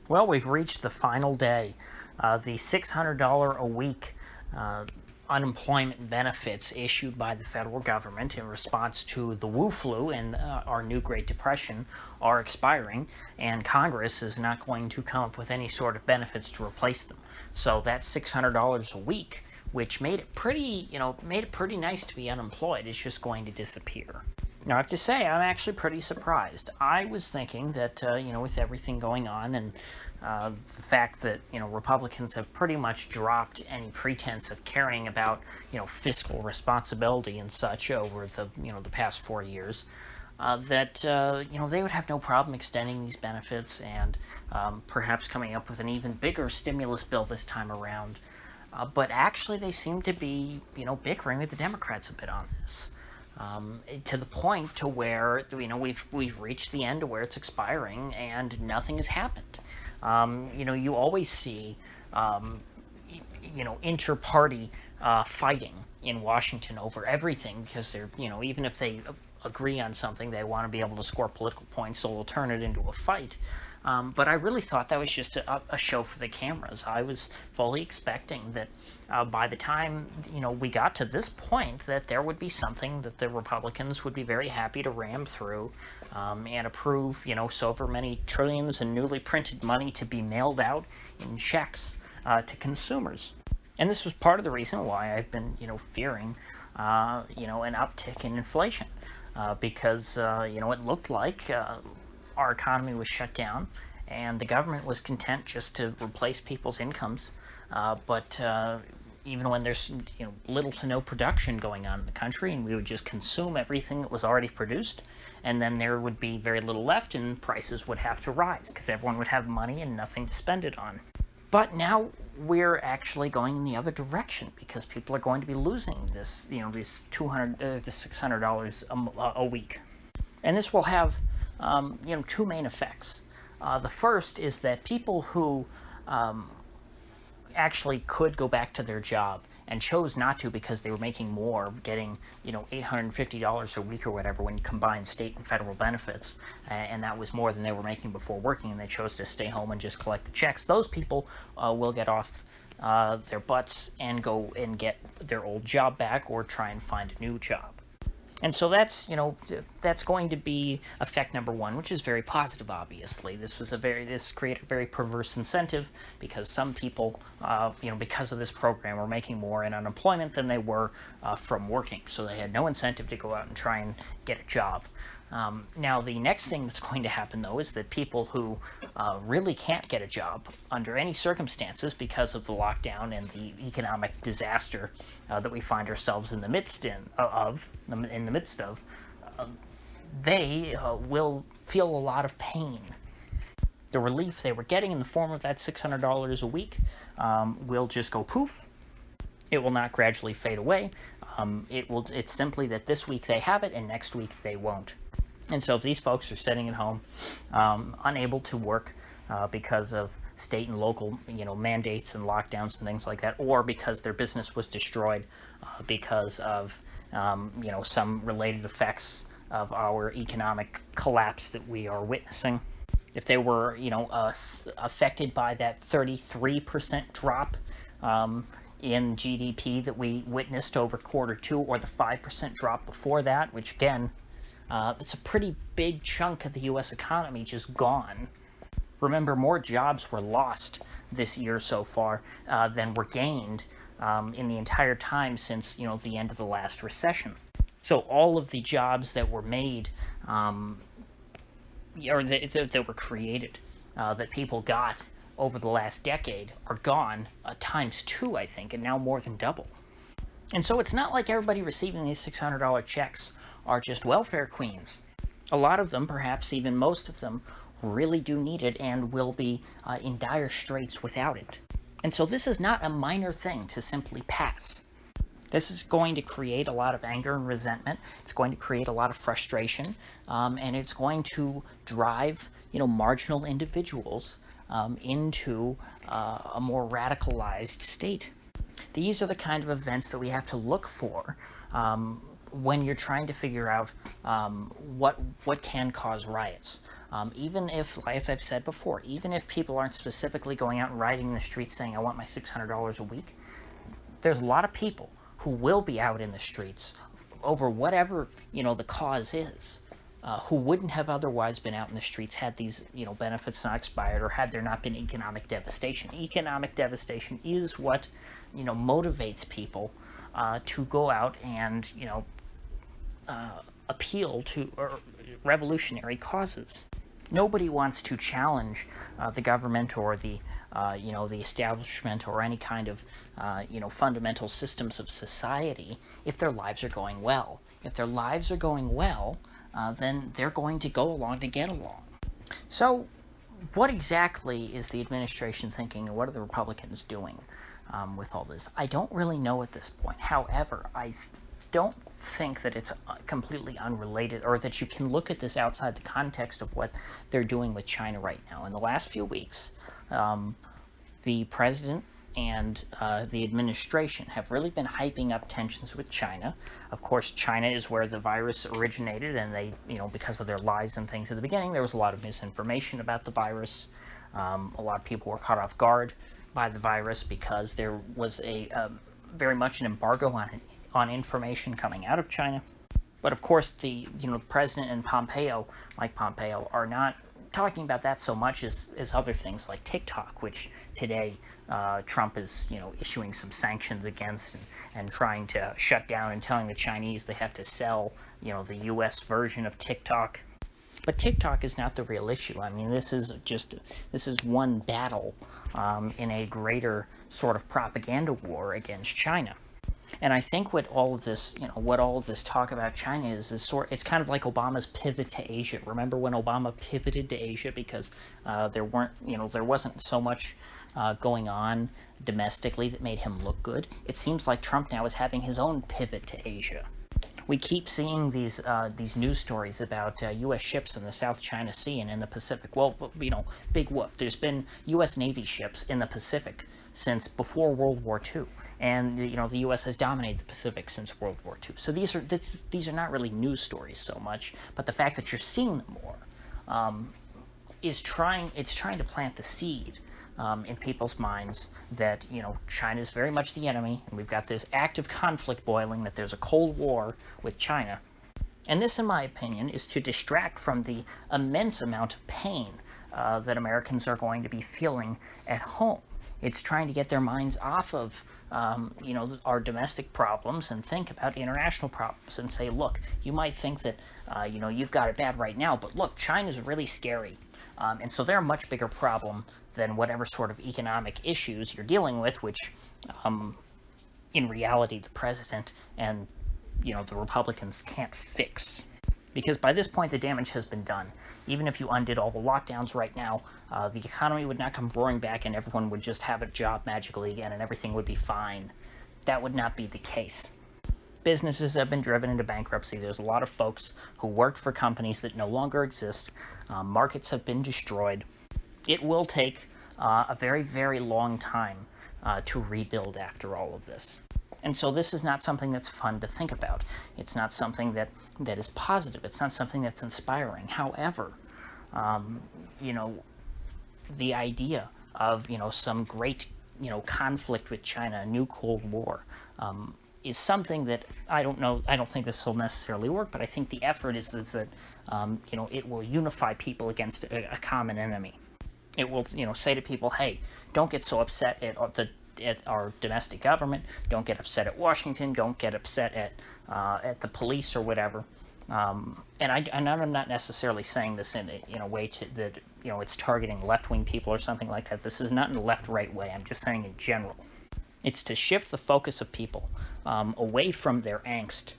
Well, we've reached the final day. The $600 a week unemployment benefits issued by the federal government in response to the Wu flu and our new Great Depression are expiring, and Congress is not going to come up with any sort of benefits to replace them. So that $600 a week, which made it pretty, made it pretty nice to be unemployed, is just going to disappear. Now, I have to say, I'm actually pretty surprised. I was thinking that, with everything going on and the fact that, Republicans have pretty much dropped any pretense of caring about, fiscal responsibility and such over the past 4 years, that, they would have no problem extending these benefits and perhaps coming up with an even bigger stimulus bill this time around. But actually, they seem to be, bickering with the Democrats a bit on this. To the point to where we've reached the end of where it's expiring and nothing has happened. You always see inter-party fighting in Washington over everything because they're even if they agree on something, they want to be able to score political points, so they'll turn it into a fight. But I really thought that was just a show for the cameras. I was fully expecting that by the time we got to this point, that there would be something that the Republicans would be very happy to ram through and approve, so for many trillions in newly printed money to be mailed out in checks to consumers. And this was part of the reason why I've been, fearing, an uptick in inflation, because it looked like our economy was shut down, and the government was content just to replace people's incomes. But even when there's little to no production going on in the country, and we would just consume everything that was already produced, and then there would be very little left, and prices would have to rise because everyone would have money and nothing to spend it on. But now we're actually going in the other direction because people are going to be losing this, this $600 a week, and this will have two main effects. The first is that people who actually could go back to their job and chose not to because they were making more, getting $850 a week or whatever when you combine state and federal benefits, and that was more than they were making before working, and they chose to stay home and just collect the checks. Those people will get off their butts and go and get their old job back or try and find a new job. And so that's going to be effect number one, which is very positive. Obviously, this created a very perverse incentive because some people, because of this program, were making more in unemployment than they were from working. So they had no incentive to go out and try and get a job. Now, the next thing that's going to happen, though, is that people who really can't get a job under any circumstances because of the lockdown and the economic disaster that we find ourselves in the midst of, they will feel a lot of pain. The relief they were getting in the form of that $600 a week will just go poof. It will not gradually fade away. It's simply that this week they have it and next week they won't. And so if these folks are sitting at home, unable to work because of state and local, mandates and lockdowns and things like that, or because their business was destroyed because of, some related effects of our economic collapse that we are witnessing, if they were, affected by that 33% drop in GDP that we witnessed over quarter two, or the 5% drop before that, which again, it's a pretty big chunk of the U.S. economy just gone. Remember, more jobs were lost this year so far than were gained in the entire time since, the end of the last recession. So all of the jobs that were made, or that were created, that people got over the last decade are gone times two, I think, and now more than double. And so it's not like everybody receiving these $600 checks are just welfare queens. A lot of them, perhaps even most of them, really do need it and will be in dire straits without it. And so this is not a minor thing to simply pass. This is going to create a lot of anger and resentment. It's going to create a lot of frustration, and it's going to drive, marginal individuals into a more radicalized state. These are the kind of events that we have to look for when you're trying to figure out what can cause riots. Even if, as I've said before, even if people aren't specifically going out and rioting in the streets saying, I want my $600 a week, there's a lot of people who will be out in the streets over whatever, the cause is, who wouldn't have otherwise been out in the streets had these, benefits not expired, or had there not been economic devastation. Economic devastation is what, motivates people to go out and, appeal to revolutionary causes. Nobody wants to challenge the government or the establishment or any kind of fundamental systems of society if their lives are going well. If their lives are going well, then they're going to go along to get along. So what exactly is the administration thinking, and what are the Republicans doing with all this? I don't really know at this point. However, I don't think that it's completely unrelated, or that you can look at this outside the context of what they're doing with China right now. In the last few weeks, the president and the administration have really been hyping up tensions with China. Of course, China is where the virus originated, and they, because of their lies and things at the beginning, there was a lot of misinformation about the virus. A lot of people were caught off guard by the virus because there was a very much an embargo on information coming out of China. But of course, the president and Mike Pompeo, are not talking about that so much as other things like TikTok, which today Trump is issuing some sanctions against and trying to shut down, and telling the Chinese they have to sell the U.S. version of TikTok. But TikTok is not the real issue. I mean, this is one battle in a greater sort of propaganda war against China. And I think what all of this, talk about China is it's kind of like Obama's pivot to Asia. Remember when Obama pivoted to Asia because there wasn't so much going on domestically that made him look good? It seems like Trump now is having his own pivot to Asia. We keep seeing these news stories about U.S. ships in the South China Sea and in the Pacific. Well, big whoop. There's been U.S. Navy ships in the Pacific since before World War II, and the U.S. has dominated the Pacific since World War II. So these are not really news stories so much, but the fact that you're seeing them more is trying to plant the seed in people's minds that China is very much the enemy, and we've got this active conflict boiling, that there's a Cold War with China. And this, in my opinion, is to distract from the immense amount of pain that Americans are going to be feeling at home. It's trying to get their minds off of our domestic problems and think about international problems and say, look, you might think that you've got it bad right now, but look, China's really scary. And so they're a much bigger problem than whatever sort of economic issues you're dealing with, which in reality the president and the Republicans can't fix. Because by this point the damage has been done. Even if you undid all the lockdowns right now, the economy would not come roaring back and everyone would just have a job magically again and everything would be fine. That would not be the case. Businesses have been driven into bankruptcy. There's a lot of folks who worked for companies that no longer exist. Markets have been destroyed. It will take a very, very long time to rebuild after all of this. And so this is not something that's fun to think about. It's not something that is positive. It's not something that's inspiring. However, the idea of, some great, conflict with China, a new Cold War, is something that I don't think this will necessarily work, but I think the effort is that, it will unify people against a common enemy. It will, say to people, hey, don't get so upset at our domestic government. Don't get upset at Washington. Don't get upset at the police or whatever. And I'm not necessarily saying this in a way that it's targeting left-wing people or something like that. This is not in a left-right way. I'm just saying in general. It's to shift the focus of people away from their angst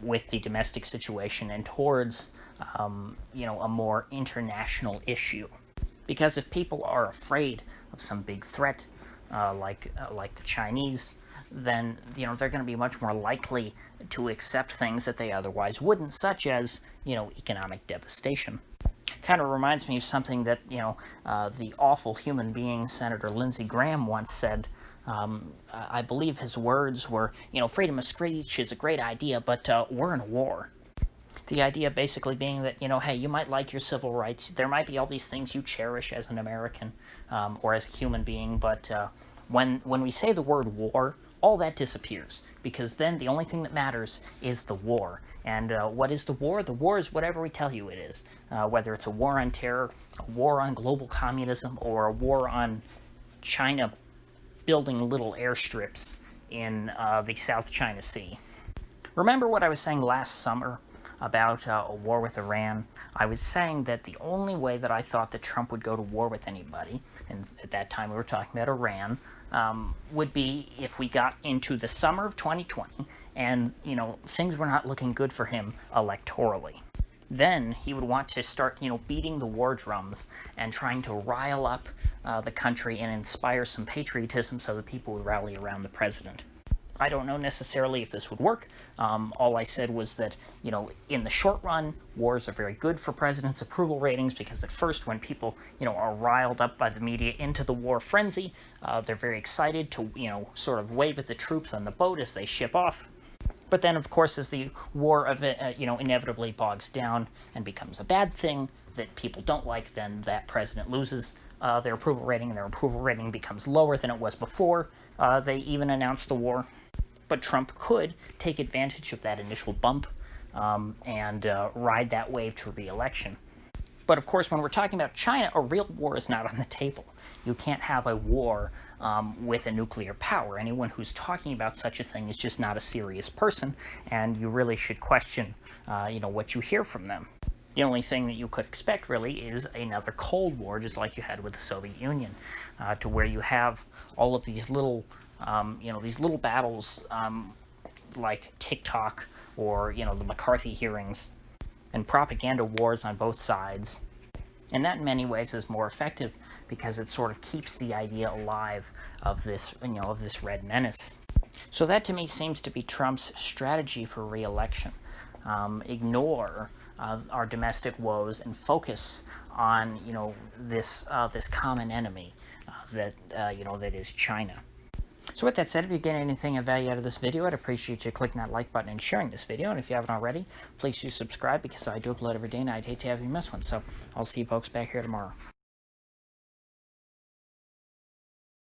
with the domestic situation and towards a more international issue. Because if people are afraid of some big threat like the Chinese, then they're going to be much more likely to accept things that they otherwise wouldn't, such as economic devastation. Kind of reminds me of something that, the awful human being Senator Lindsey Graham once said. I believe his words were, freedom of speech is a great idea, but we're in a war. The idea basically being that, hey, you might like your civil rights. There might be all these things you cherish as an American or as a human being, but when we say the word war, all that disappears, because then the only thing that matters is the war. And what is the war? The war is whatever we tell you it is, whether it's a war on terror, a war on global communism, or a war on China building little airstrips in the South China Sea. Remember what I was saying last summer about a war with Iran? I was saying that the only way that I thought that Trump would go to war with anybody, and at that time we were talking about Iran, would be if we got into the summer of 2020 and, things were not looking good for him electorally. Then he would want to start, beating the war drums and trying to rile up the country and inspire some patriotism so that people would rally around the president. I don't know necessarily if this would work. All I said was that, in the short run, wars are very good for presidents' approval ratings, because at first when people, are riled up by the media into the war frenzy, they're very excited to, sort of wave at the troops on the boat as they ship off. But then, of course, as the war inevitably bogs down and becomes a bad thing that people don't like, then that president loses their approval rating, and their approval rating becomes lower than it was before they even announced the war. But Trump could take advantage of that initial bump and ride that wave to re-election. But of course, when we're talking about China, a real war is not on the table. You can't have a war with a nuclear power. Anyone who's talking about such a thing is just not a serious person, and you really should question, what you hear from them. The only thing that you could expect, really, is another Cold War, just like you had with the Soviet Union, to where you have all of these little, these little battles like TikTok or, the McCarthy hearings, and propaganda wars on both sides. And that in many ways is more effective because it sort of keeps the idea alive of this, of this red menace. So that to me seems to be Trump's strategy for re-election. Ignore our domestic woes and focus on, this common enemy that is China. So with that said, if you get anything of value out of this video, I'd appreciate you clicking that like button and sharing this video. And if you haven't already, please do subscribe, because I do upload every day and I'd hate to have you miss one. So I'll see you folks back here tomorrow.